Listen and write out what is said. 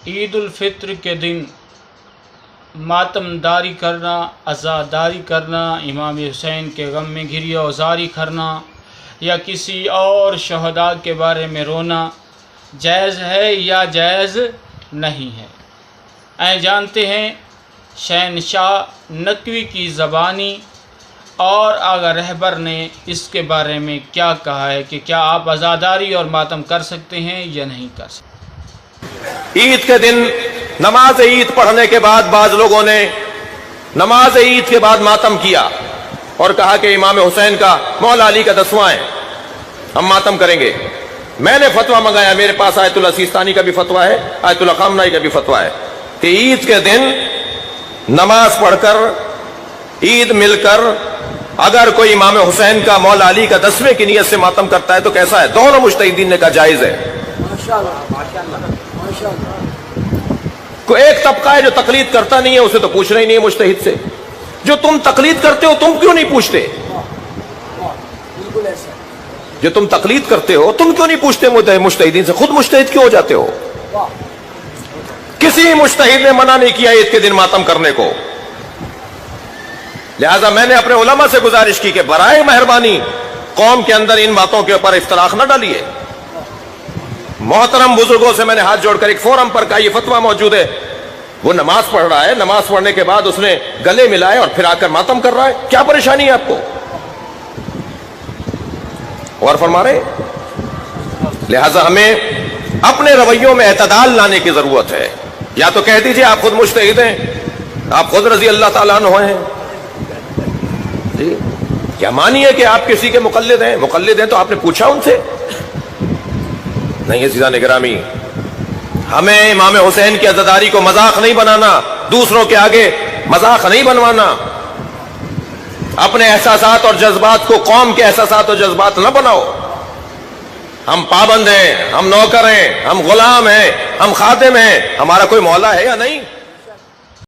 عید الفطر کے دن ماتم داری کرنا، عزاداری کرنا، امام حسین کے غم میں گریہ وزاری کرنا یا کسی اور شہداء کے بارے میں رونا جائز ہے یا جائز نہیں ہے؟ جانتے ہیں شہنشاہ نقوی کی زبانی اور آغا رہبر نے اس کے بارے میں کیا کہا ہے کہ کیا آپ عزاداری اور ماتم کر سکتے ہیں یا نہیں کر سکتے؟ عید کے دن نماز عید پڑھنے کے بعد بعض لوگوں نے نماز عید کے بعد ماتم کیا اور کہا کہ امام حسین کا مولا علی کا 10واں ہے، ہم ماتم کریں گے۔ میں نے فتویٰ منگایا، میرے پاس آیت اللہ سیستانی کا بھی فتویٰ ہے، آیت اللہ خامنائی کا بھی فتویٰ ہے کہ عید کے دن نماز پڑھ کر عید مل کر اگر کوئی امام حسین کا مولا علی کا 10ویں کی نیت سے ماتم کرتا ہے تو کیسا ہے؟ دونوں مجتہدین نے کہا جائز ہے۔ کوئی ایک طبقہ ہے جو تقلید کرتا نہیں ہے، اسے تو پوچھنا ہی نہیں ہے مجتہد سے۔ جو تم تقلید کرتے ہو تم کیوں نہیں پوچھتے؟ جو تم تقلید کرتے ہو تم کیوں نہیں پوچھتے مجتہدین سے؟ خود مجتہد کیوں ہو جاتے ہو؟ کسی مجتہد نے منع نہیں کیا عید کے دن ماتم کرنے کو، لہذا میں نے اپنے علماء سے گزارش کی کہ برائے مہربانی قوم کے اندر ان باتوں کے اوپر اختلاف نہ ڈالیے۔ محترم بزرگوں سے میں نے ہاتھ جوڑ کر ایک فورم پر کہا یہ فتویٰ موجود ہے، وہ نماز پڑھ رہا ہے، نماز پڑھنے کے بعد اس نے گلے ملائے اور پھر آ کر ماتم کر رہا ہے، کیا پریشانی ہے آپ کو؟ اور فرما رہے لہذا ہمیں اپنے رویوں میں اعتدال لانے کی ضرورت ہے۔ یا تو کہہ دیجئے آپ خود مجتہد ہیں، آپ خود رضی اللہ تعالیٰ عنہ ہیں جی، کیا مانیے کہ آپ کسی کے مقلد ہیں تو آپ نے پوچھا ان سے؟ نہیں عزیزان گرامی، ہمیں امام حسین کی عزاداری کو مذاق نہیں بنانا، دوسروں کے آگے مذاق نہیں بنوانا، اپنے احساسات اور جذبات کو قوم کے احساسات اور جذبات نہ بناؤ۔ ہم پابند ہیں، ہم نوکر ہیں، ہم غلام ہیں، ہم خادم ہیں، ہمارا کوئی مولا ہے یا نہیں؟